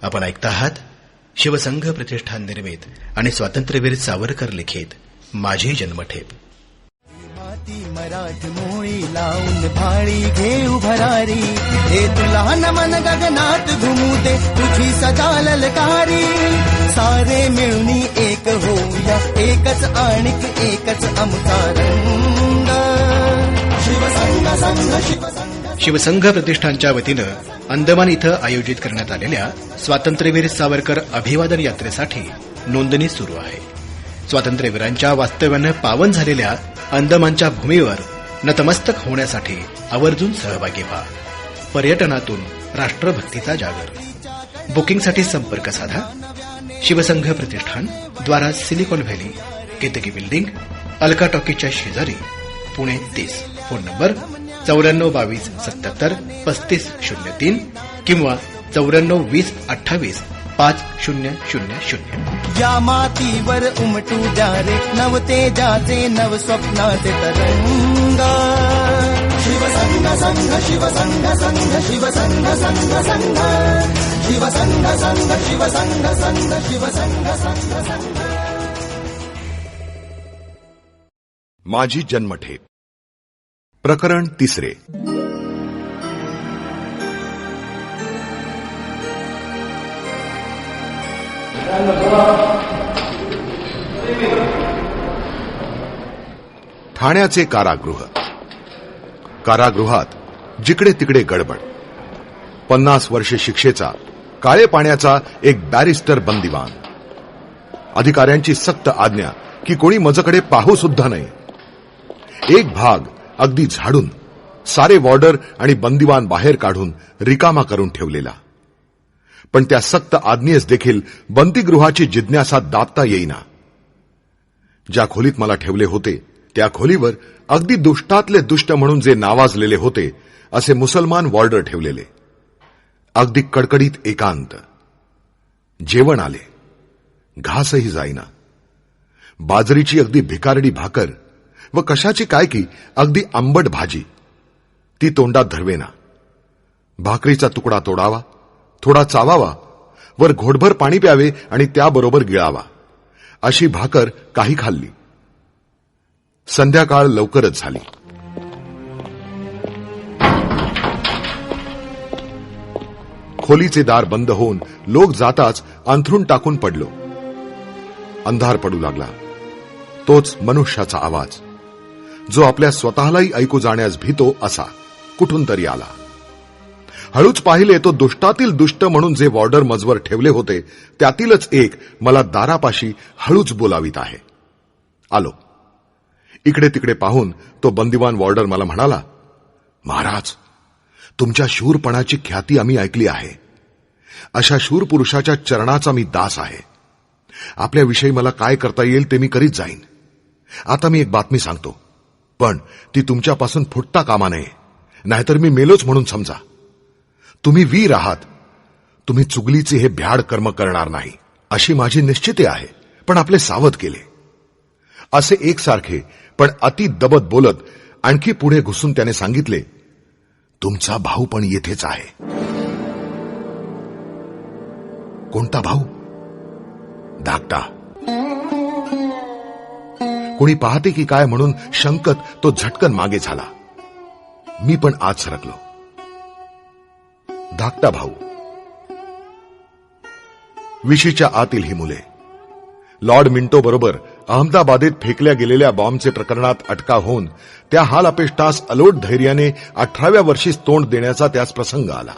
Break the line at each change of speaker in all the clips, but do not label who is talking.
आपण ऐकता आहात शिवसंघ प्रतिष्ठान निर्मित आणि स्वातंत्र्यवीर सावरकर लिखित माझी जन्मठेप.
माती मराठ मोळी लावून भाळी घेऊ भरारी, हे तुला नमन गगनात घुमू दे तुझी सदा ललकारी. सारे मिळून एक होऊया, एकच आणिक एकच आमचा रंग. शिवसंघ संघ शिवसंघ.
शिवसंघ प्रतिष्ठानच्या वतीनं अंदमान इथं आयोजित करण्यात आलेल्या स्वातंत्र्यवीर सावरकर अभिवादन यात्रेसाठी नोंदणी सुरू आहे. स्वातंत्र्यवीरांच्या वास्तव्यानं पावन झालेल्या अंदमानच्या भूमीवर नतमस्तक होण्यासाठी आवर्जून सहभागी व्हा. पर्यटनातून राष्ट्रभक्तीचा जागर. बुकिंगसाठी संपर्क साधा. शिवसंघ प्रतिष्ठान, द्वारा Silicon Valley, Ketaki building, Alka टॉकीजच्या शेजारी, पुणे 30. फोन नंबर 9420773503 किंवा 9420285000.
या मातीवर उमटू द्या रे नवतेजाचे नव स्वप्नाचे तरंग. शिवसंघ संघ शिवसंघ संघ शिवसंघ संघ संघ शिवसंघ संघ शिवसंघ संघ शिवसंघ संघ संघ.
माझी जन्मठेप प्रकरण 3. ठाण्याचे कारागृह. कारागृहात जिकडे तिकडे गडबड. 50 वर्षे शिक्षेचा काळे पाण्याचा एक बॅरिस्टर बंदिवान. अधिकाऱ्यांची सक्त आज्ञा की कोणी मजकडे पाहू सुद्धा नये. एक भाग अगदी झाडून सारे वॉर्डर आणि बंदिवान बाहेर काढून रिकामा करून ठेवलेला. पण त्या सक्त आज्ञेस देखील बंदीगृहाची जिज्ञासा दाबता येईना. ज्या खोलीत मला ठेवले होते त्या खोलीवर अगदी दुष्टातले दुष्ट म्हणून जे नावाजलेले होते असे मुसलमान वॉर्डर ठेवलेले. अगदी कडकडीत एकांत. जेवण आले, घासही जाईना. बाजरीची अगदी भिकारडी भाकर व कशाची काय की अगदी आंबट भाजी, ती तोंडात धरवेना. भाकरीचा तुकडा तोडावा, थोडा चावावा, वर घोटभर पाणी प्यावे आणि त्याबरोबर गिळावा. अशी भाकर काही खाल्ली. संध्याकाळ लवकरच झाली. खोलीचे दार बंद होऊन लोक जाताच अंथरूण टाकून पडलो. अंधार पडू लागला. तोच मनुष्याचा आवाज, जो आपल्या स्वतःलाही ऐकू जाण्यास भीतो असा, कुठून तरी आला. हळूच पाहिले तो दुष्टातील दुष्ट म्हणून जे वॉर्डर मजवर ठेवले होते त्यातीलच एक मला दारापाशी हळूच बोलावित आहे. आलो. इकडे तिकडे पाहून तो बंदिवान वॉर्डर मला म्हणाला, महाराज, तुमच्या शूरपणाची ख्याती आम्ही ऐकली आहे. अशा शूर पुरुषाच्या चरणाचा मी दास आहे. आपल्याविषयी मला काय करता येईल ते मी करीत जाईन. आता मी एक बातमी सांगतो, पण ती तुमच्यापासून फुटता कामा नये, नाहीतर मी मेलोच म्हणून समजा. तुम्ही वीर आहात. तुम्ही चुगलीचे हे भ्याड कर्म करणार नाही अशी माझी निश्चिती आहे. पण आपले सावध केले. असे एकसारखे पण अति दबत बोलत आणखी पुढे घुसून त्याने सांगितले, तुमचा भाऊ पण येथेच आहे. कोणता भाऊ? धाकटा. कोणी पाहते की काय म्हणून शंकत तो झटकन मागे झाला. मी पण आत सरकलो. धाकटा भाऊ. विशीच्या आतील ही मुले. लॉर्ड मिंटो बरोबर अहमदाबादेत फेकल्या गेलेल्या बॉम्बचे प्रकरणात अटका होऊन त्या हाल अपेष्टास अलोट धैर्याने 18व्या वर्षीच तोंड देण्याचा त्यास प्रसंग आला.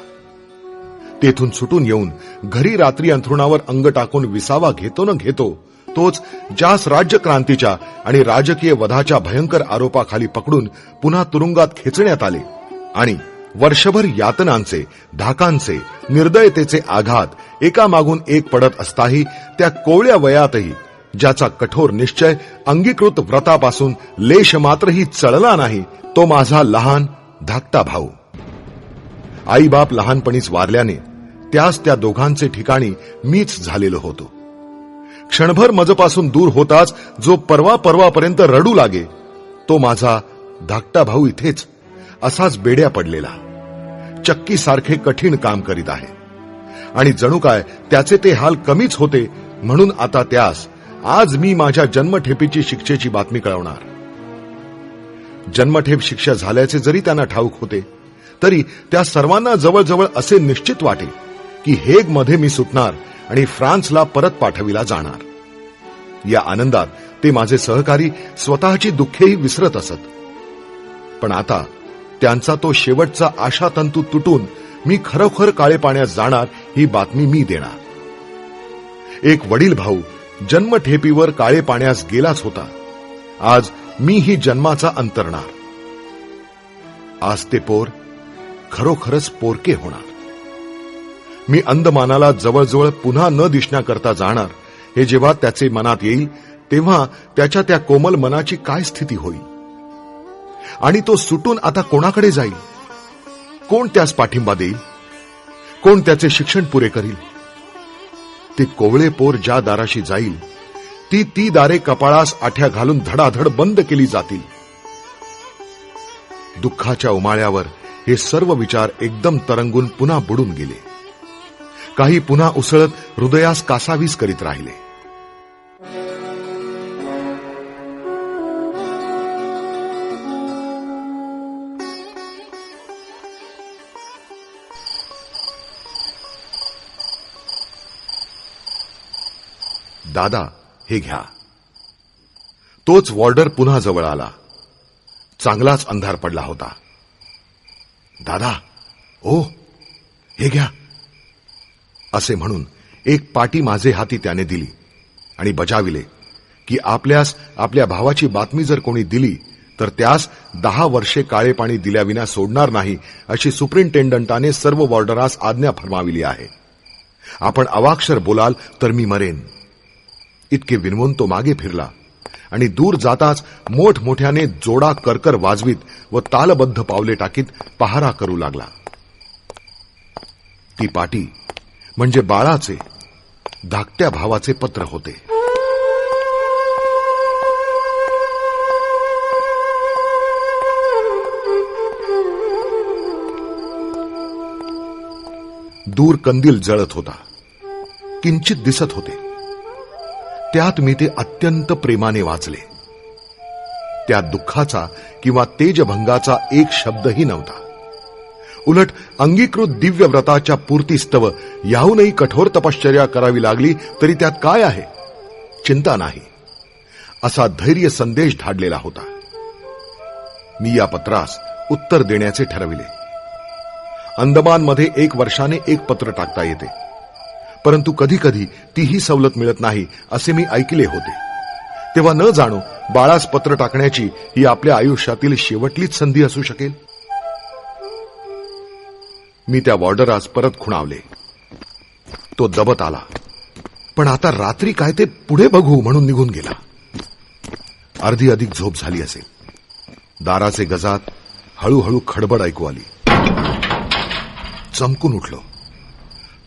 तेथून सुटून येऊन घरी रात्री अंथरुणावर अंग टाकून विसावा घेतो न घेतो तोच ज्यास राज्यक्रांतीच्या आणि राजकीय वधाच्या भयंकर आरोपाखाली पकडून पुन्हा तुरुंगात खेचण्यात आले आणि वर्षभर यातनांचे, धाकांचे, निर्दयतेचे आघात एकामागून एक पडत असताही त्या कोवळ्या वयातही ज्याचा कठोर निश्चय अंगीकृत व्रतापासून लेश मात्रही चळला नाही, तो माझा लहान धाकटा भाऊ. आईबाप लहानपणीच वारल्याने त्यास त्या दोघांचे ठिकाणी मीच झालेलो होतो. क्षणभर मजपासून दूर होताच जो परवापर्यंत रडू लागे, तो माझा धाकटा भाऊ इथेच असाच बेड्या पडलेला, चक्कीसारखे कठीण काम करीत आहे. आणि जणू काय त्याचे ते हाल कमीच होते, म्हणून आता त्यास आज मी माझ्या जन्मठेपीची शिक्षेची बातमी कळवणार. जन्मठेप शिक्षा झाल्याचे जरी त्यांना ठाऊक होते, तरी त्या सर्वांना जवळजवळ असे निश्चित वाटे की हेग मध्ये मी सुटणार आणि फ्रान्सला परत पाठविला जाणार. या आनंदात ते माझे सहकारी स्वतःची दुःखेही विसरत असत. पण आता त्यांचा तो शेवटचा आशातंतू तुटून मी खरोखर काळे पाण्यात जाणार ही बातमी मी देणार. एक वडील भाऊ जन्मठेपीवर काळे पाण्यास गेलाच होता. आज मी ही जन्माचा अंतरणार. आज ते पोर खरोखरच पोरके होणार. मी अंदमानाला जवळजवळ पुन्हा न दिसण्याकरता जाणार हे जेव्हा त्याचे मनात येईल, तेव्हा त्याच्या त्या कोमल मनाची काय स्थिती होईल. आणि तो सुटून आता कोणाकडे जाईल? कोण त्यास पाठिंबा देईल? कोण त्याचे शिक्षण पुरे करील? ते कोवळे पोर ज्या दाराशी जाईल, ती दारे कपाळास आठ्या घालून धडाधड बंद केली जातील. दुःखाच्या उमाळ्यावर हे सर्व विचार एकदम तरंगून पुन्हा बुडून गेले. काही पुन्हा उसळत हृदयास कासावीस करीत राहिले. दादा, हे घ्या. तोच वॉर्डर पुन्हा जवळ आला. चांगलाच अंधार पडला होता. दादा, ओ, हे घ्या असे म्हणून एक पाटी माझे हाती त्याने दिली आणि बजाविले की आपल्यास आपल्या भावाची बातमी जर कोणी दिली तर त्यास 10 वर्षे काळे पाणी दिल्याविना सोडणार नाही, अशी सुपरिंटेंडंटाने सर्व वॉर्डरास आज्ञा फरमाविली आहे. आपण अवाक्षर बोलाल तर मी मरेन. इतके विनवून तो मागे फिरला आणि दूर जाताच मोठमोठ्याने जोडा करकर वाजवीत व तालबद्ध पावले टाकीत पहारा करू लागला. ती पाटी म्हणजे बाळाचे, धाकट्या भावाचे पत्र होते. दूर कंदील जळत होता. किंचित दिसत होते. त्यात मी ते अत्यंत प्रेमाने वाचले. त्या दुःखाचा किंवा तेजभंगाचा एक शब्दही नव्हता. उलट अंगीकृत दिव्य व्रताच्या पूर्तीस्तव याहूनही कठोर तपश्चर्या करावी लागली तरी त्यात काय आहे? चिंता नाही, असा धैर्य संदेश धाडलेला होता. मी या पत्रास उत्तर देण्याचे ठरविले. अंदमानमध्ये 1 वर्षाने एक पत्र टाकता येते, परंतु कधी कधी तीही सवलत मिळत नाही असे मी ऐकले होते. तेव्हा न जाणो बाळास पत्र टाकण्याची ही आपल्या आयुष्यातील शेवटलीच संधी असू शकेल. मी त्या वॉर्डरास परत खुणावले. तो दबत आला, पण आता रात्री काय ते पुढे बघू म्हणून निघून गेला. अर्धी अधिक झोप झाली असेल. दाराचे गजात हळूहळू खडबड ऐकू आली. चमकून उठलो.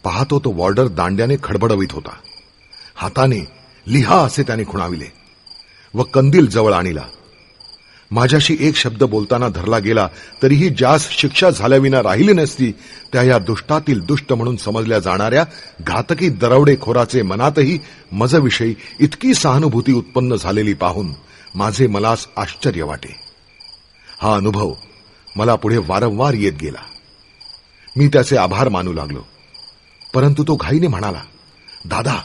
पाहतो तो वॉर्डर दांड्याने खडबडवीत होता. हाताने लिहा असे त्याने खुणाविले व कंदील जवळ आणला. माझ्याशी एक शब्द बोलताना धरला गेला तरीही ज्यास शिक्षा झाल्याविना राहिली नसती, त्या या दुष्टातील दुष्ट म्हणून समजल्या जाणाऱ्या घातकी दरोडेखोराचे मनातही मजविषयी इतकी सहानुभूती उत्पन्न झालेली पाहून माझे मलास आश्चर्य वाटे. हा अनुभव मला पुढे वारंवार येत गेला. मी त्याचे आभार मानू लागलो. परंतु तो घाईने म्हणाला, दादा,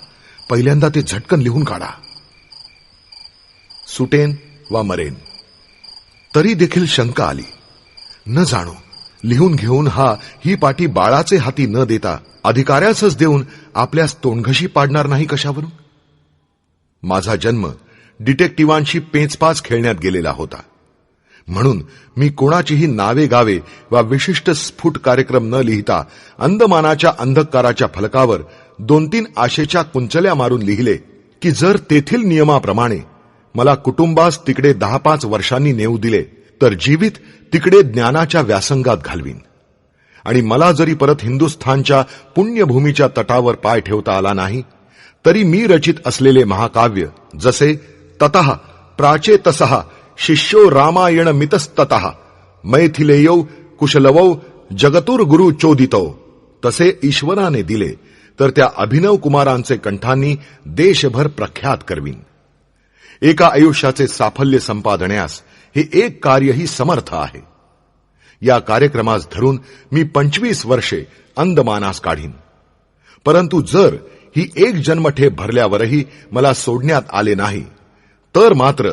पहिल्यांदा ते झटकन लिहून काढा. सुटेन वा मरेन. तरी देखील शंका आली. न जाणो लिहून घेऊन ही पाटी बाळाचे हाती न देता अधिकाऱ्यासच देऊन आपल्यास तोंडघशी पाडणार नाही कशावरून? माझा जन्म डिटेक्टिवांशी पेचपाच खेळण्यात गेलेला होता. म्हणून मी कोणाचीही नावे गावे वा विशिष्ट स्फुट कार्यक्रम न लिहिता अंदमानाच्या अंधकाराच्या फलकावर 2-3 आशेच्या कुंचल्या मारून लिहिले की जर तेथील नियमाप्रमाणे मला कुटुंबास तिकडे 10-5 वर्षांनी नेऊ दिले तर जीवित तिकडे ज्ञानाच्या व्यासंगात घालवीन. आणि मला जरी परत हिंदुस्थानच्या पुण्यभूमीच्या तटावर पाय ठेवता आला नाही तरी मी रचित असलेले महाकाव्य जसे ततः प्राचेतसः शिष्यो रामायण मितस्ततः मैथिलेयौ कुशलवौ जगतुर्गुरु चोदितौ तसे ईश्वराने दिले तर त्या अभिनव कुमारांचे कंठांनी देशभर प्रख्यात करवीन. एका आयुष्याचे साफल्य संपादण्यास हे एक कार्यही समर्थ आहे. या कार्यक्रमास धरून मी 25 वर्षे अंदमानास काढीन. परंतु जर ही एक जन्मठेप भरल्यावरही मला सोडण्यात आले नाही तर मात्र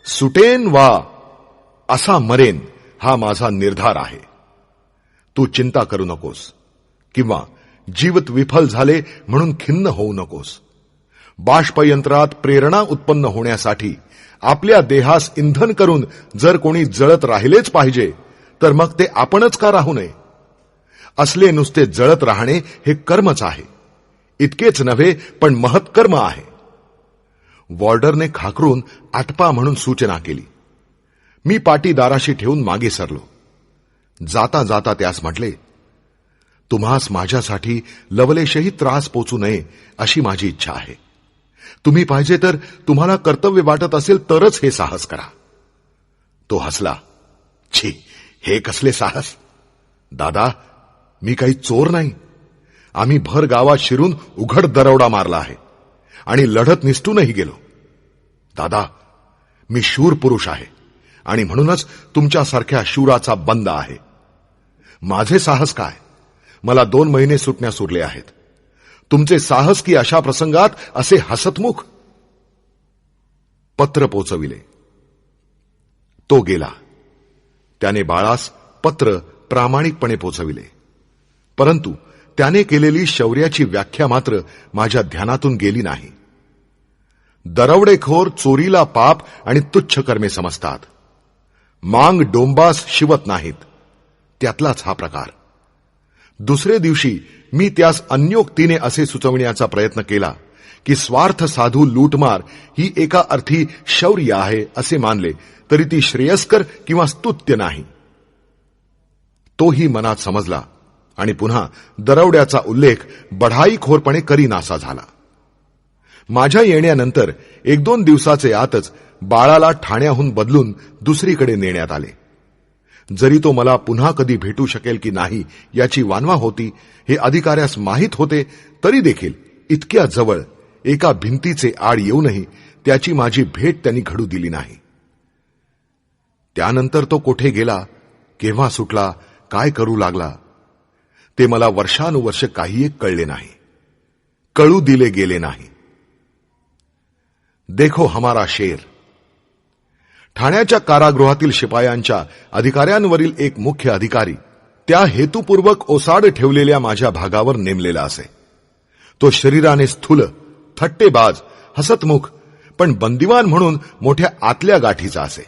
सुटेन वा असा मरेन हा माझा निर्धार आहे. तू चिंता करू नकोस किंवा जीवित विफल झाले म्हणून खिन्न होऊ नकोस. बाष्पयंत्रात प्रेरणा उत्पन्न होण्यासाठी आपल्या देहास इंधन करून जर कोणी जळत राहिलेच पाहिजे तर मग ते आपणच का राहू नये. असले नुसते जळत राहणे हे कर्मच आहे. इतकेच नव्हे पण महत्कर्म आहे. वॉर्डरने खाकरून आटपा म्हणून सूचना केली. मी पाटी दाराशी ठेवून मागे सरलो. जाता जाता त्यास म्हटले, तुम्हास माझ्यासाठी लवलेशही त्रास पोचू नये अशी माझी इच्छा आहे. तुम्ही पाहिजे तर तुम्हाला कर्तव्य वाटत असेल तरच हे साहस करा. तो हसला. छी, हे कसले साहस. दादा, मी काही चोर नाही. आम्ही भर गावात शिरून उघड दरोडा मारला आहे आणि लढत निसटूनही गेलो. दादा, मी शूर पुरुष आहे आणि म्हणूनच तुमच्यासारख्या शूराचा बंद आहे. माझे साहस काय. मला 2 महिने सुटण्यास उरले आहेत. तुमचे साहस की अशा प्रसंगात असे हसतमुख. पत्र पोचविले. तो गेला. त्याने बाळास पत्र प्रामाणिकपणे पोचविले. परंतु त्याने केलेली शौर्याची व्याख्या मात्र माझ्या ध्यानातून गेली नाही. दरोडेखोर चोरीला पाप आणि तुच्छ कर्मे समजतात. मांग डोंबास शिवत नाहीत. त्यातलाच हा प्रकार. दुसरे दिवशी मी त्यास अन्योक्तीने असे सुचविण्याचा प्रयत्न केला की स्वार्थ साधू लूटमार ही एका अर्थी शौर्य आहे असे मानले तरी ती श्रेयस्कर किंवा स्तुत्य नाही. तोही मनात समजला आणि पुन्हा दरोड्याचा उल्लेख बढाईखोरपणे करीनासा झाला. माझ्या येण्यानंतर 1-2 दिवसाचे आतच बाळाला ठाण्याहून बदलून दुसरीकडे नेण्यात आले. जरी तो मला पुन्हा कधी भेटू शकेल की नाही याची वानवा होती हे अधिकाऱ्यास माहीत होते तरी देखील इतक्या जवळ एका भिंतीचे आड येऊनही त्याची माझी भेट त्यांनी घडू दिली नाही. त्यानंतर तो कोठे गेला, केव्हा सुटला, काय करू लागला ते मला वर्षानुवर्ष काही एक कळले नाही, कळू दिले गेले नाही. देखो हमारा शेर. ठाण्याच्या कारागृहातील शिपायांच्या अधिकाऱ्यांवरील एक मुख्य अधिकारी त्या हेतुपूर्वक ओसाड ठेवलेल्या माझ्या भागावर नेमलेला असे. तो शरीराने स्थूल, थट्टेबाज, हसतमुख पण बंदिवान म्हणून मोठ्या आतल्या गाठीचा असे.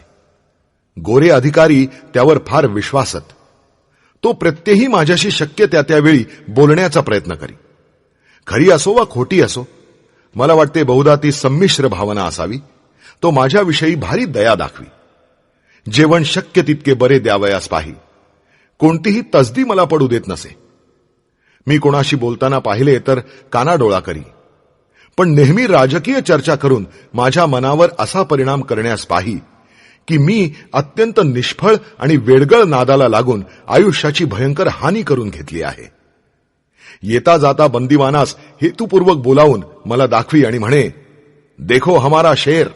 गोरे अधिकारी त्यावर फार विश्वासत. तो प्रत्येही माझ्याशी शक्य त्यावेळी बोलण्याचा प्रयत्न करी. खरी असो वा खोटी असो, मला वाटते बहुधा ती संमिश्र भावना असावी. तो माझ्याविषयी भारी दया दाखवी. जेवण शक्य तितके बरे द्यावयास पाही. कोणतीही तसदी मला पडू देत नसे. मी कोणाशी बोलताना पाहिले तर कानाडोळा करी. पण नेहमी राजकीय चर्चा करून माझ्या मनावर असा परिणाम करण्यास पाही की मी अत्यंत निष्फळ आणि वेडगळ नादाला लागून आयुष्याची भयंकर हानी करून घेतली आहे. येता जाता बंदिवानास हेतुपूर्वक बोलावून मला दाखवी आणि म्हणे, देखो हमारा शेर.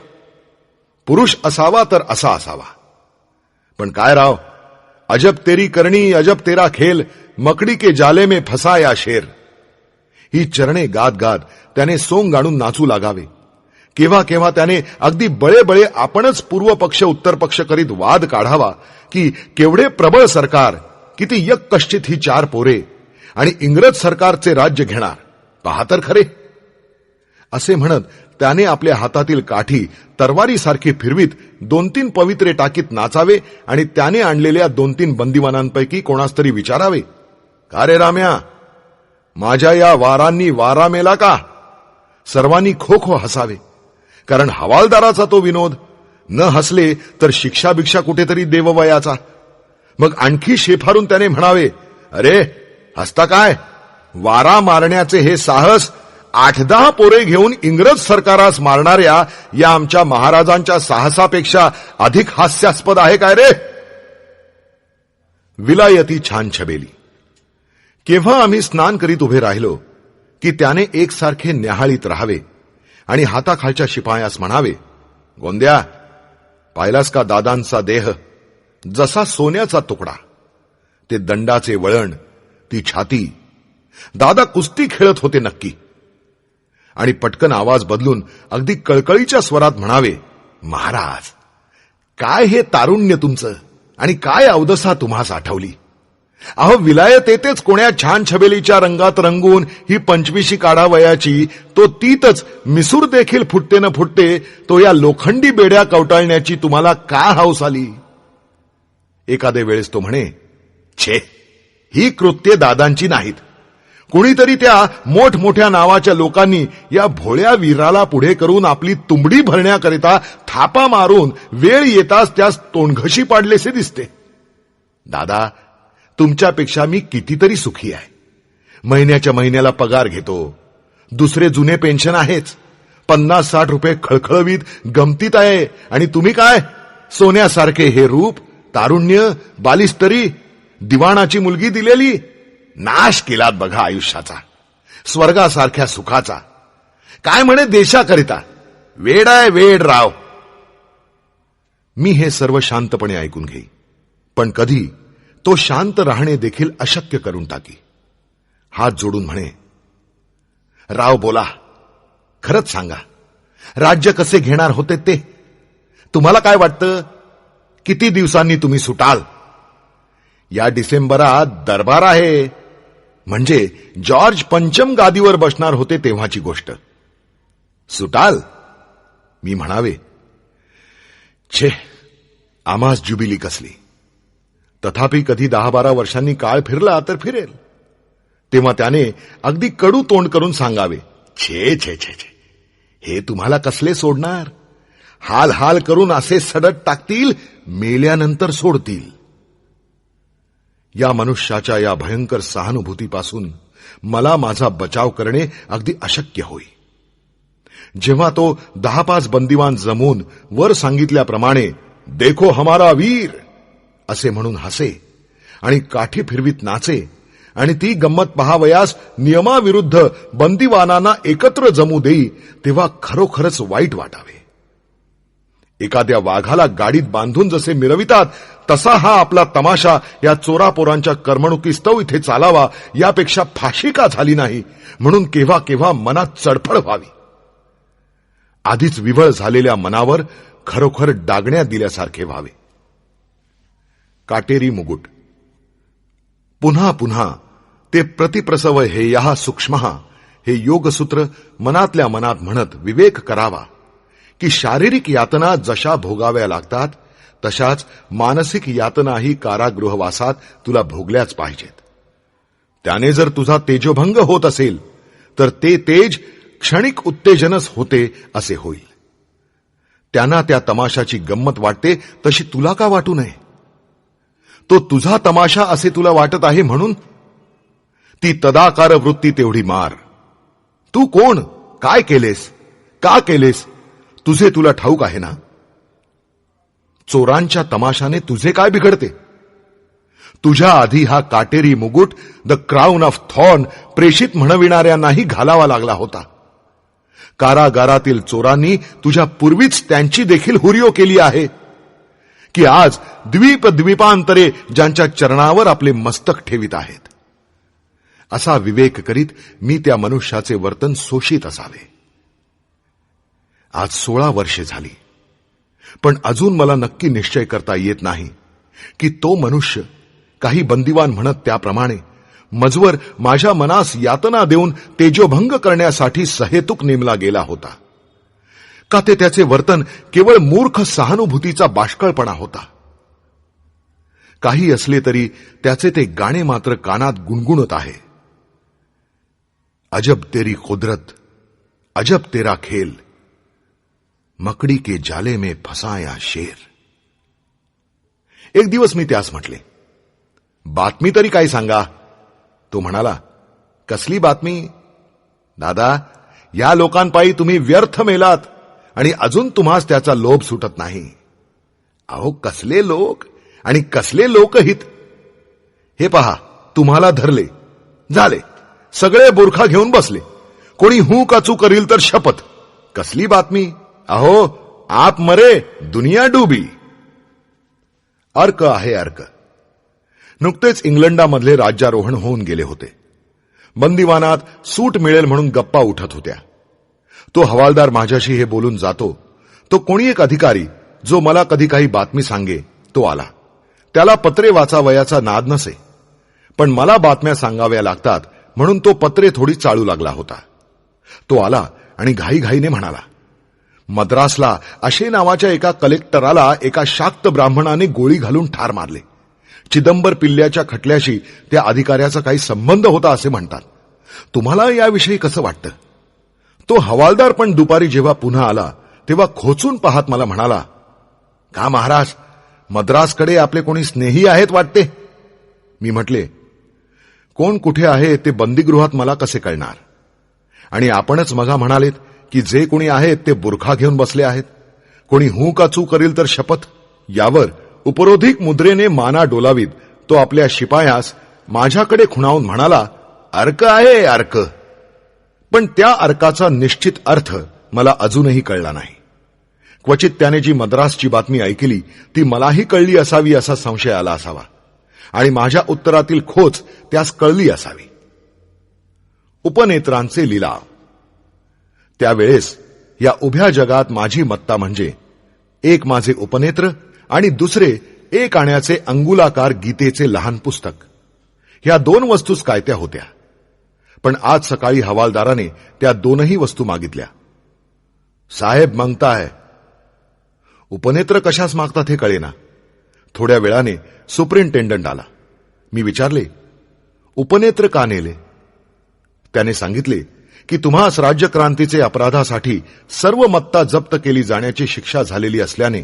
पुरुष असावा तर असा असावा. पण काय राव, अजब तेरी करणी अजब तेरा खेल, मकडी के जाले में फसा या शेर. ही चरणे गात गात त्याने सोंग गाणून नाचू लागावे. केव्हा केव्हा त्याने अगदी बळे आपणच पूर्व पक्ष उत्तर पक्ष करीत वाद काढावा की केवढे प्रबळ सरकार, किती यक्कश्चित ही 4 पोरे आणि इंग्रज सरकारचे राज्य घेणार, पहा तर खरे. असे म्हणत त्याने आपल्या हातातील काठी तरवारीसारखी फिरवीत 2-3 पवित्रे टाकीत नाचावे आणि त्याने आणलेल्या 2-3 बंदिवानांपैकी कोणास तरी विचारावे, का रे राम्या, माझ्या या वारांनी वारा मेला का. सर्वांनी खो खो हसावे, कारण हवालदाराचा तो विनोद. न हसले तर शिक्षा भिक्षा कुठेतरी देववयाचा. मग आणखी शेफारून त्याने म्हणावे, अरे हसता काय, वारा मारण्याचे हे साहस 8-10 पोरे घेऊन इंग्रज सरकारास मारणाऱ्या या आमच्या महाराजांच्या साहसापेक्षा अधिक हास्यास्पद आहे काय रे. विलायती छान छबेली. केव्हा आम्ही स्नान करीत उभे राहिलो की त्याने एकसारखे न्याहाळीत राहावे आणि हाताखालच्या शिपायास म्हणावे, गोंद्या, पाहिलास का दादांचा देह जसा सोन्याचा तुकडा, ते दंडाचे वळण, ती छाती. दादा कुस्ती खेळत होते नक्की. आणि पटकन आवाज बदलून अगदी कळकळीच्या स्वरात म्हणावे, महाराज, काय हे तारुण्य तुमचं आणि काय अवदसा तुम्हास आठवली. अहो, विलायत येतेच कोण्या छान छबेलीच्या रंगात रंगून ही 25 काढावयाची, तो तीतच मिसूर देखील फुटते न फुटते, तो या लोखंडी बेड्या कवटाळण्याची तुम्हाला का हौस आली. एखाद्या वेळेस तो म्हणे, छे, ही कृत्ये दादांची नाहीत. कुणीतरी त्या मोठमोठ्या नावाच्या लोकांनी या भोळ्या वीराला पुढे करून आपली तुंबडी भरण्याकरिता थापा मारून वेळ येताच त्यास तोंडघशी पाडलेसे दिसते. दादा, तुमच्यापेक्षा मी कितीतरी सुखी आहे. महिन्याच्या महिन्याला पगार घेतो. दुसरे जुने पेन्शन आहेच. 50-60 रुपये खळखळवीत गमतीत आहे. आणि तुम्ही काय, सोन्यासारखे हे रूप, तारुण्य, बालिस्तरी, दिवाणाची मुलगी दिलेली, नाश केलात बघा आयुष्याचा, स्वर्गासारख्या सुखाचा. काय म्हणे देशाकरिता, वेड आहे वेड राव. मी हे सर्व शांतपणे ऐकून घेई, पण कधी तो शांत राहणे देखील अशक्य करून टाकी. हात जोडून म्हणे, राव बोला, खरंच सांगा, राज्य कसे घेणार होते ते. तुम्हाला काय वाटतं, किती दिवसांनी तुम्ही सुटाल. या डिसेंबरात दरबार आहे, म्हणजे जॉर्ज पंचम गादीवर बसणार होते तेव्हाची गोष्ट. सुटाल. मी म्हणावे, छे, आम्हास जुबिली कसली. तथापि कधी 10-12 वर्षांनी काळ फिरला तर फिरेल. तेव्हा त्याने अगदी कडू तोंड करून सांगावे, छे छे छे छे, हे तुम्हाला कसले सोडणार. हाल हाल करून असे सडत टाकतील, मेल्यानंतर सोडतील. या मनुष्याच्या या भयंकर सहानुभूतीपासून मला माझा बचाव करणे अगदी अशक्य होई. जेव्हा तो 10-5 बंदिवान जमून वर सांगितल्याप्रमाणे देखो हमारा वीर असे म्हणून हसे आणि काठी फिरवीत नाचे आणि ती गंमत पहावयास नियमाविरुद्ध बंदिवानांना एकत्र जमू देई, तेव्हा खरोखरच वाईट वाटावे. एखाद्या वाघाला गाडीत बांधून जसे मिरवितात तसा हा आपला तमाशा या चोरापोरांच्या करमणुकीस्तव इथे चालावा, यापेक्षा फाशी का झाली नाही म्हणून केव्हा केव्हा मनात चडफड व्हावी. आधीच विव्हळ झालेल्या मनावर खरोखर डागण्यात दिल्यासारखे व्हावे. काटेरी मुकुट. पुन्हा पुन्हा ते प्रतिप्रसव हे यहा सूक्ष्महा हे योगसूत्र मनातल्या मनात म्हणत विवेक करावा की शारीरिक यातना जशा भोगाव्या लागतात तशाच मानसिक यातनाही कारागृहवासात तुला भोगल्याच पाहिजेत. त्याने जर तुझा तेजोभंग होत असेल तर ते तेज क्षणिक उत्तेजनच होते असे होईल. त्यांना त्या तमाशाची गंमत वाटते तशी तुला का वाटू नये. तो तुझा तमाशा असे तुला वाटत आहे म्हणून ती तदाकार वृत्ती तेवढी मार. तू कोण, काय केलेस, का केलेस, तुझे तुला ठाऊक आहे ना. चोरांच्या तमाशाने तुझे काय बिघडते. तुझ्या आधी हा काटेरी मुकुट द क्राउन ऑफ थॉर्न प्रेषित म्हणविणाऱ्यांनाही घालावा लागला होता. कारागारातील चोरांनी तुझ्या पूर्वीच त्यांची देखील हुरियो केली आहे की आज द्वीपांतरे ज्यांच्या चरणावर आपले मस्तक ठेवित आहेत. असा विवेक करीत मी त्या मनुष्याचे वर्तन सोशीत असावे. आज 16 वर्षे झाली, पण अजून मला नक्की निश्चय करता येत नाही की तो मनुष्य काही बंदिवान म्हणत त्याप्रमाणे मजवर माझ्या मनास यातना देऊन तेजोभंग करण्यासाठी सहेतुक नेमला गेला होता का ते त्याचे वर्तन केवळ मूर्ख सहानुभूतीचा बाष्कळपणा होता. काही असले तरी त्याचे ते गाणे मात्र कानात गुणगुणत आहे. अजब तेरी कुदरत, अजब तेरा खेल, मकड़ी के जाले में फसाया शेर. एक दिवस मी त्यास म्हटले, बातमी तरी काय सांगा. तो म्हणाला, कसली बातमी. दादा, या लोकांपायी तुम्ही व्यर्थ मेलात आणि अजून तुम्हास त्याचा लोभ सुटत नाही. अहो, कसले लोक आणि कसले लोकहित. हे पहा, तुम्हाला धरले, झाले, सगळे बुरखा घेऊन बसले. कोणी हू काचू करील तर शपथ. कसली बातमी? अहो, आप मरे दुनिया डुबी. अर्क आहे अर्क. नुकतेच इंग्लंडामधले राज्यारोहण होऊन गेले होते. बंदिवानात सूट मिळेल म्हणून गप्पा उठत होत्या. तो हवालदार माझ्याशी हे बोलून जातो. तो कोणी एक अधिकारी जो मला कधी काही बातमी सांगे तो आला. त्याला पत्रे वाचावयाचा नाद नसे, पण मला बातम्या सांगाव्या लागतात म्हणून तो पत्रे थोडी चाळू लागला होता. तो आला आणि घाईघाईने म्हणाला, मद्रासला अशे नावाच्या एका कलेक्टराला एका शाक्त ब्राह्मणाने गोळी घालून ठार मारले. चिदंबर पिल्ल्याच्या खटल्याशी त्या अधिकाऱ्याचा काही संबंध होता असे म्हणतात. तुम्हाला याविषयी कसं वाटतं? तो हवालदार पण दुपारी जेव्हा पुन्हा आला तेव्हा खोचून पाहत मला म्हणाला, का महाराज, मद्रासकडे आपले कोणी स्नेही आहेत वाटते. मी म्हटले, कोण कुठे आहे ते बंदीगृहात मला कसे कळणार? आणि आपणच मगा म्हणालेत की जे कोणी आहेत ते बुरखा घेऊन बसले आहेत. कोणी हू का चू करील तर शपथ. यावर उपरोधिक मुद्रेने माना डोलावीत तो आपल्या शिपायास माझ्याकडे खुणावून म्हणाला, अर्क आहे अर्क. पण त्या अर्काचा निश्चित अर्थ मला अजूनही कळला नाही. क्वचित त्याने जी मद्रासची बातमी ऐकली ती मलाही कळली असावी असा संशय आला असावा, आणि माझ्या उत्तरातील खोच त्यास कळली असावी. उपनेत्रांचे लिलाव. त्यावेळेस या उभ्या जगात माझी मत्ता म्हणजे एक माझे उपनेत्र आणि दुसरे 1 आण्याचे अंगुलाकार गीतेचे लहान पुस्तक. ह्या 2 वस्तूच काय त्या होत्या. पण आज सकाळी हवालदाराने त्या 2ही वस्तू मागितल्या. साहेब मागताय. उपनेत्र कशास मागतात हे कळेना. थोड्या वेळाने सुपरिंटेंडंट आला. मी विचारले, उपनेत्र का नेले? त्याने सांगितले की तुम्हास राज्यक्रांतीचे अपराधासाठी सर्व मत्ता जप्त केली जाण्याची शिक्षा झालेली असल्याने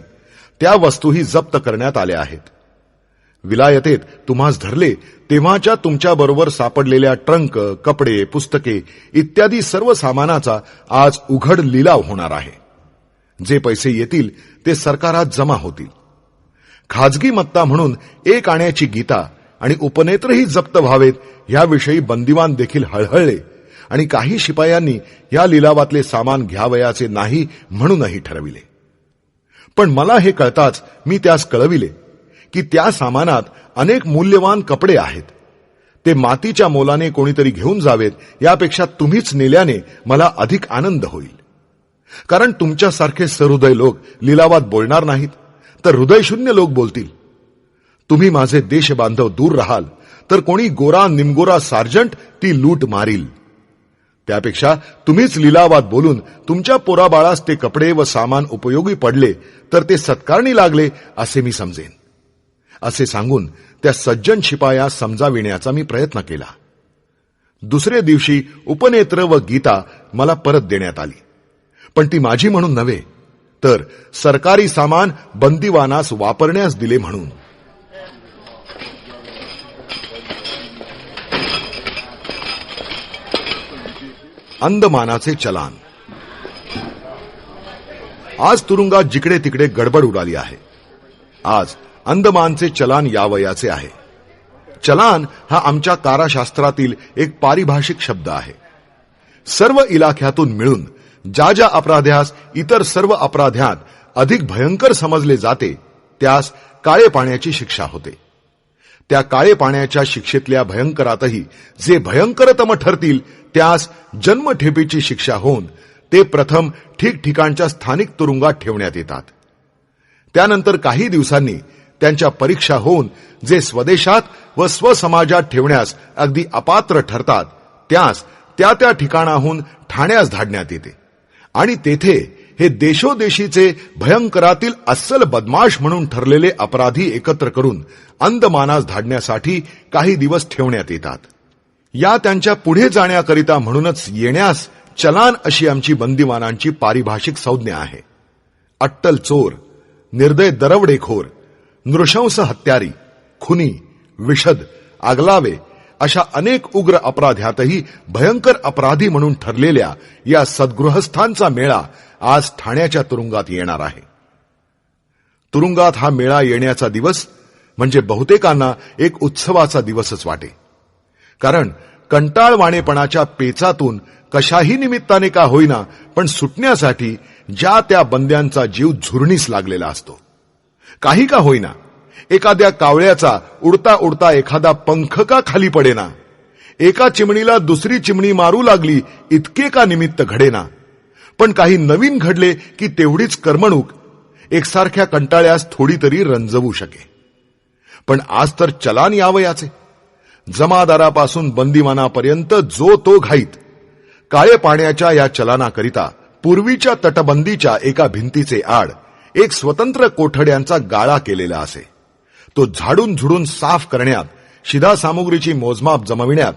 त्या वस्तूही जप्त करण्यात आल्या आहेत. विलायतेत तुम्हास धरले तेव्हाच्या तुमच्याबरोबर सापडलेल्या ट्रंक, कपडे, पुस्तके इत्यादी सर्व सामानाचा आज उघड लिलाव होणार आहे. जे पैसे येतील ते सरकारात जमा होतील. खाजगी मत्ता म्हणून 1 आण्याची गीता आणि उपनेत्रही जप्त व्हावेत याविषयी बंदिवान देखील हळहळले, आणि काही शिपायांनी या लिलावातले सामान घ्यावयाचे नाही म्हणूनही ठरविले. पण मला हे कळताच मी त्यास कळविले की त्या सामानात अनेक मूल्यवान कपडे आहेत. ते मातीच्या मोलाने कोणीतरी घेऊन जावेत यापेक्षा तुम्हीच नेल्याने मला अधिक आनंद होईल. कारण तुमच्यासारखे सहृदय लोक लिलावात बोलणार नाहीत, तर हृदयशून्य लोक बोलतील. तुम्ही माझे देशबांधव दूर राहाल तर कोणी गोरा निमगोरा सार्जंट ती लूट मारील. त्यापेक्षा तुम्हीच लिलावात बोलून तुमच्या पोराबाळास ते कपडे व सामान उपयोगी पडले तर ते सत्कारणी लागले असे मी समजेन. असे सांगून त्या सज्जन शिपायास समजाविण्याचा मी प्रयत्न केला. दुसऱ्या दिवशी उपनेत्र व गीता मला परत देण्यात आली, पण ती माझी म्हणून नव्हे, तर सरकारी सामान बंदिवानास वापरण्यास दिले म्हणून. अंदमानाचे चलान. आज तुरुंगात जिकडे तिकडे गडबड उडाली आहे. आज अंदमानचे चलान यावयाचे आहे. चलान हा आमच्या काराशास्त्रातील एक पारिभाषिक शब्द आहे. सर्व इलाख्यातून मिळून ज्या ज्या अपराध्यास इतर सर्व अपराध्यात अधिक भयंकर समजले जाते त्यास काळे पाण्याची शिक्षा होते. त्या काळे पाण्याच्या शिक्षेतल्या भयंकरातही जे भयंकरतम ठरतील त्यास जन्मठेपेची शिक्षा होऊन ते प्रथम ठिकठिकाणच्या स्थानिक तुरुंगात ठेवण्यात येतात. त्यानंतर काही दिवसांनी त्यांच्या परीक्षा होऊन जे स्वदेशात व स्वसमाजात ठेवण्यास अगदी अपात्र ठरतात त्यास त्या त्या ठिकाणाहून ठाण्यास धाडण्यात येते, आणि तेथे हे देशोदेशीचे भयंकरातील अस्सल बदमाश म्हणून ठरलेले अपराधी एकत्र करून अंदमानास धाडण्यासाठी काही दिवस ठेवण्यात येतात. या त्यांच्या पुढे जाण्याकरिता म्हणूनच येण्यास चलान अशी आमची बंदिवानांची पारिभाषिक संज्ञा आहे. अट्टल चोर, निर्दय दरवडेखोर, नृशंस हत्यारी, खुनी, विषद, आगलावे अशा अनेक उग्र अपराध्यातही भयंकर अपराधी म्हणून ठरलेल्या या सद्गृहस्थांचा मेळा आज ठाण्याच्या तुरुंगात येणार आहे. तुरुंगात हा मेळा येण्याचा दिवस म्हणजे बहुतेकांना एक उत्सवाचा दिवसच वाटे. कारण कंटाळवाणेपणाच्या पेचातून कशाही निमित्ताने का होईना पण सुटण्यासाठी ज्या त्या बंद्यांचा जीव झुरणीस लागलेला असतो. काही का होईना, एखाद्या कावळ्याचा उडता उडता एखादा पंख का खाली पडेना, एका चिमणीला दुसरी चिमणी मारू लागली इतके का निमित्त घडेना, पण काही नवीन घडले की तेवढीच करमणूक एकसारख्या कंटाळ्यास थोडी तरी रंजवू शके. पण आज तर चलान यावयाचे. जमादारापासून बंदिवानापर्यंत जो तो घाईत. काळे पाण्याच्या या चलानाकरिता पूर्वीच्या तटबंदीच्या एका भिंतीचे आड एक स्वतंत्र कोठड्यांचा गाळा केलेला असे. तो झाडून झुडून साफ करण्यात, शिधासामुग्रीची मोजमाप जमविण्यात,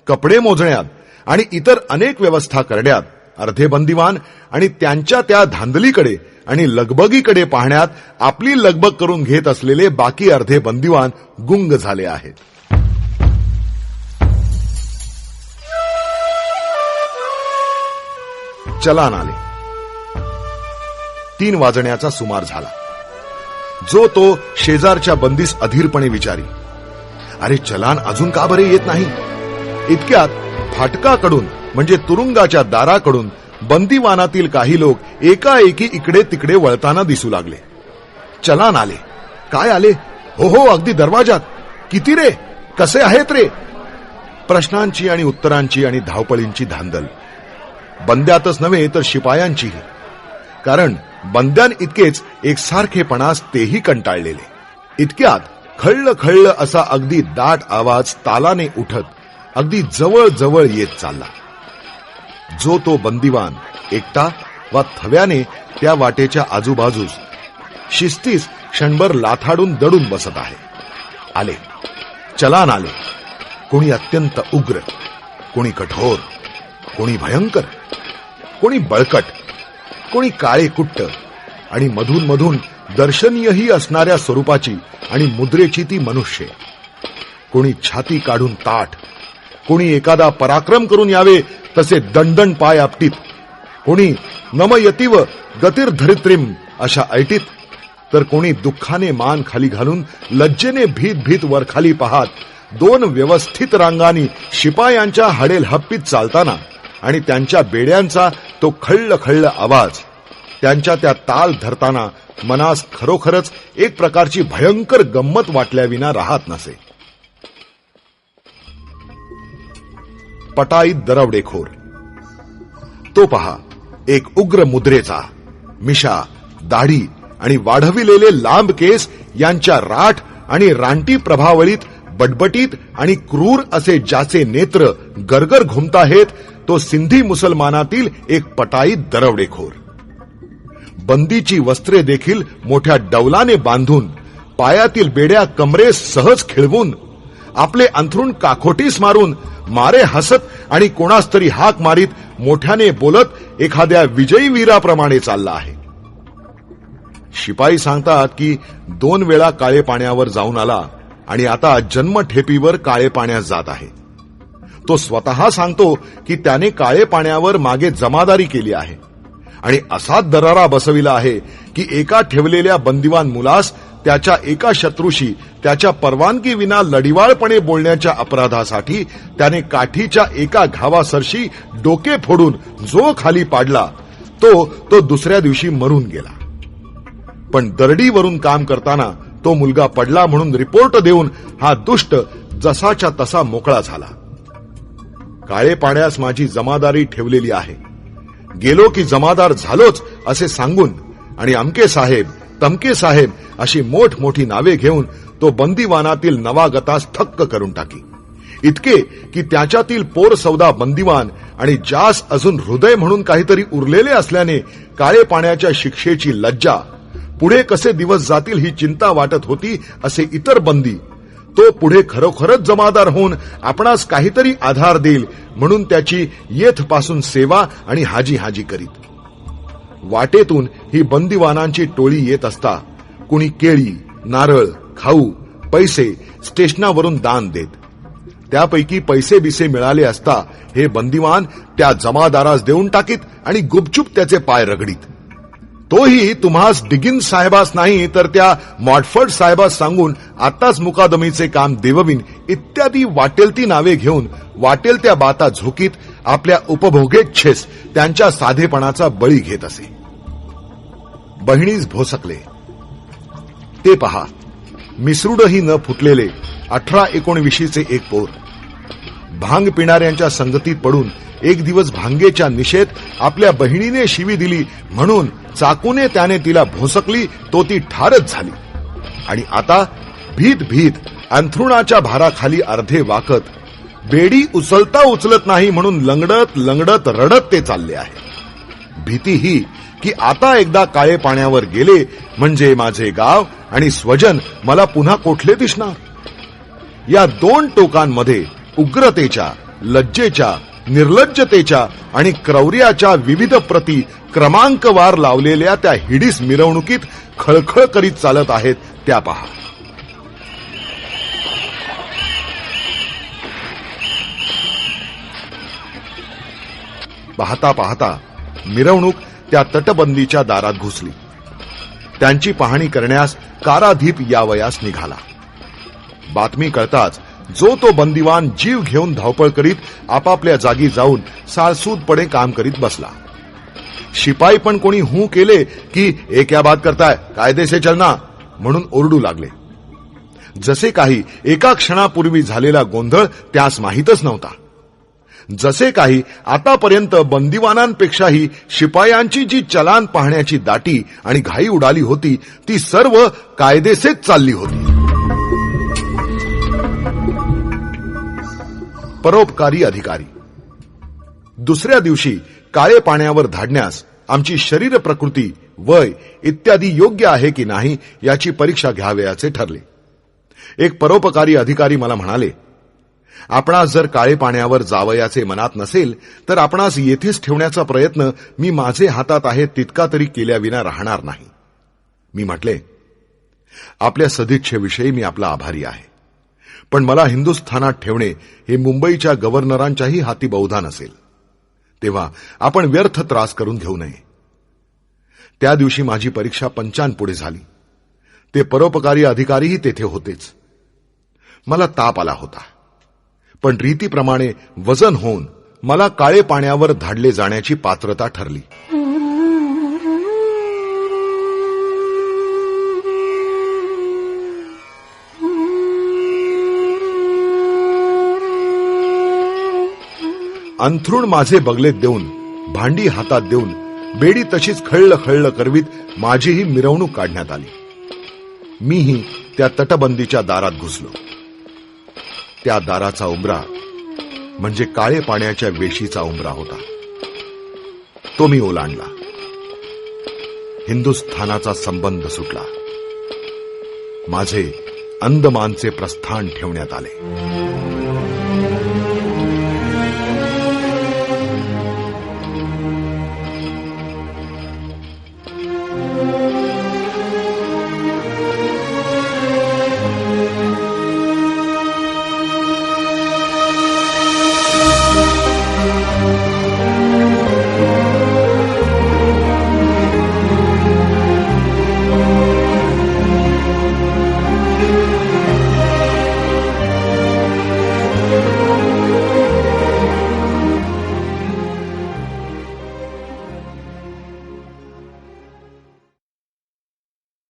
कपडे मोजण्यात आणि इतर अनेक व्यवस्था करण्यात अर्धे बंदिवान आणि त्यांच्या त्या धांदलीकडे आणि लगबगीकडे पाहण्यात आपली लगबग करून घेत असलेले बाकी अर्धे बंदिवान गुंग झाले आहेत. चलान आले. 3 वाजण्याचा सुमार झाला. जो तो शेजारच्या बंदीस अधीरपणे विचारी, अरे चलान अजून का बरे येत नाही? इतक्यात फाटकाकडून म्हणजे तुरुंगाच्या दाराकडून बंदीवानातील काही लोक एकाएकी इकडे तिकडे वळताना दिसू लागले. चलान आले. काय आले? हो हो, अगदी दरवाजात. किती रे? कसे आहेत रे? प्रश्नांची आणि उत्तरांची आणि धावपळींची धांदल. बंद्यातच नव्हे तर शिपायांचीही. कारण बंद्यान इतकेच एकसारखेपणास तेही कंटाळलेले. इतक्यात खळ्ळ खळ्ळ असा अगदी दाट आवाज तालाने उठत अगदी जवळ जवळ येत चालला. जो तो बंदिवान एकटा वा थव्याने त्या वाटेच्या आजूबाजूस शिस्तीस क्षणभर लाथाडून दडून बसत आहे. आले. चलान आले. कोणी अत्यंत उग्र, कोणी कठोर, कोणी भयंकर, कोणी बळकट, कोणी काळे कुट्ट आणि मधून मधून दर्शनीयही असणाऱ्या स्वरूपाची आणि मुद्रेची ती मनुष्य. कोणी छाती काढून ताठ, कोणी एखादा पराक्रम करून यावे तसे दणदण पाय आपटीत, कोणी नमयतीव गतिर्धरित्रीम अशा ऐटीत, तर कोणी दुःखाने मान खाली घालून लज्जेने भीत भीत वरखाली पाहत 2 व्यवस्थित रांगांनी शिपायांच्या हडेल हप्पीत चालताना आणि त्यांच्या बेड्यांचा तो खळ्ळ खळ्ळ आवाज त्यांच्या त्या ताल धरताना मनास खरोखरच एक प्रकारची भयंकर गंमत वाटल्याविना राहत नसे. पटाईत दरवडेखोर. तो पहा, एक उग्र मुद्रेचा, मिशा, दाढी आणि वाढविलेले लांब केस यांच्या राठ आणि रानटी प्रभावळीत बटबटीत आणि क्रूर असे ज्याचे नेत्र गरगर घुमताहेत, तो सिंधी मुसलमानातील एक पटाईत दरवडेखोर. बंदीची वस्त्रे देखील मोठ्या डौलाने बांधून, पायातील बेड्या कमरेस सहज खिळवून, आपले अंथरूण काखोटीस मारून, मारे हसत आणि कोणास तरी हाक मारीत मोठ्याने बोलत एखाद्या विजयी वीराप्रमाणे चालला आहे. शिपाई सांगतात की 2 वेळा काळे पाण्यावर जाऊन आला आणि आता जन्मठेपीवर काळे पाण्यास जात आहे. तो स्वतः सांगतो की त्याने काळे पाण्यावर मागे जमादारी केली आहे आणि असा दरारा बसविला आहे की एका ठेवलेल्या बंदिवान मुलास त्याच्या एका शत्रूशी त्याच्या परवानगी विना लढिवाळपणे बोलण्याच्या अपराधासाठी त्याने काठीच्या एका घावासरशी डोके फोडून जो खाली पाडला तो दुसऱ्या दिवशी मरून गेला. पण दरडीवरून काम करताना तो मुलगा पडला म्हणून रिपोर्ट देऊन हा दुष्ट जसाच्या तसा मोकळा झाला. काळे पाण्यास माझी जमादारी ठेवलेली आहे, गेलो की जमादार झालोच असे सांगून आणि अमके साहेब, तमके साहेब अशी मोठमोठी नावे घेऊन तो बंदिवानातील नवागतास थक्क करून टाकी. इतके की त्याच्यातील पोर सौदा बंदिवान आणि ज्यास अजून हृदय म्हणून काहीतरी उरलेले असल्याने काळे पाण्याच्या शिक्षेची लज्जा, पुढे कसे दिवस जातील ही चिंता वाटत होती असे इतर बंदी, तो पुढे खरोखरच जमादार होऊन आपणास काहीतरी आधार देईल म्हणून त्याची येथपासून सेवा आणि हाजी हाजी करीत. वाटेतून ही बंदिवानांची टोळी येत असता कुणी केळी, नारळ, खाऊ, पैसे स्टेशनावरून दान देत. त्यापैकी पैसे बिसे मिळाले असता हे बंदिवान त्या जमादारास देऊन टाकीत आणि गुपचूप त्याचे पाय रगडीत. तोही तुम्हास डिगिन्स साहेबास नाही तर त्या मॉडफर्ड साहेबास सांगून आताच मुकादमीचे काम देववीन इत्यादी वाटेल ती नावे घेऊन वाटेल त्या बाता झोकीत आपल्या उपभोगेच्छेस त्यांच्या साधेपणाचा बळी घेत असे. बहिणीस भोसकले ते पहा, मिसरूडही न फुटलेले 18-19 एक पोर भांग पिणाऱ्यांच्या संगतीत पडून एक दिवस भांगेच्या निशेत आपल्या बहिणीने शिवी दिली म्हणून चाकूने त्याने तिला भोसकली, तो ती ठारच झाली. आणि आता भीत भीत अंथरुणाच्या भाराखाली अर्धे वाकत बेडी उचलता उचलत नाही म्हणून लंगडत लंगडत रडत ते चालले आहे. भीती ही की आता एकदा काळे पाण्यावर गेले म्हणजे माझे गाव आणि स्वजन मला पुन्हा कोठले दिसणार. या दोन टोकांमध्ये उग्रतेच्या, लज्जेच्या, निर्लज्जतेच्या आणि क्रौर्याच्या विविध प्रती क्रमांकवार लावलेल्या त्या हिडीस मिरवणुकीत खळखळ करीत चालत आहेत त्या पहा. पाहता पाहता मिरवणूक त्या तटबंदीच्या दारात घुसली. त्यांची पाहणी करण्यास काराधीप यावयास निघाला. बातमी कळताच जो तो बंदिवान जीव घेऊन धावपळ करीत आपापल्या जागी जाऊन साळसूदपणे काम करीत बसला. शिपाई पण कोणी हू केले की एक या बात करताय, कायदे से चलना म्हणून ओरडू लागले. जसे काही एका क्षणापूर्वी झालेला गोंधळ त्यास माहीतच नव्हता. जसे काही आतापर्यंत बंदिवानांपेक्षाही शिपायांची जी चलान पाहण्याची दाटी आणि घाई उडाली होती ती सर्व कायदेसेच चालली होती. परोपकारी अधिकारी दुसऱ्या दिवशी काळे पाण्यावर धाडण्यास आमची शरीर प्रकृती, वय इत्यादी योग्य आहे की नाही याची परीक्षा घ्यावयाचे ठरले. एक परोपकारी अधिकारी मला म्हणाले, आपणास जर काळे पाण्यावर जावयाचे मनात नसेल तर आपणास येथेच ठेवण्याचा प्रयत्न मी माझे हातात आहे तितका तरी केल्याविना राहणार नाही. मी म्हटले, आपल्या सदिच्छेविषयी मी आपला आभारी आहे, पण मला हिंदुस्थानात ठेवणे हे मुंबईच्या गव्हर्नरांच्याही हाती बहुधा नसेल. तेव्हा आपण व्यर्थ त्रास करून घेऊ नये. त्या दिवशी माझी परीक्षा पंचांपुढे झाली. ते परोपकारी अधिकारीही तेथे होतेच. मला ताप आला होता, पण रीतीप्रमाणे वजन होऊन मला काळे पाण्यावर धाडले जाण्याची पात्रता ठरली. अंथरुण माझे बगलेत देऊन, भांडी हातात देऊन, बेडी तशीच खळ्ळ खळ्ळ करवीत माझीही मिरवणूक काढण्यात आली. मीही त्या तटबंदीच्या दारात घुसलो. त्या दाराचा उंबरा म्हणजे काळे पाण्याच्या वेशीचा उंबरा होता. तो मी ओलांडला. हिंदुस्थानाचा संबंध सुटला. माझे अंदमानचे प्रस्थान ठेवण्यात आले.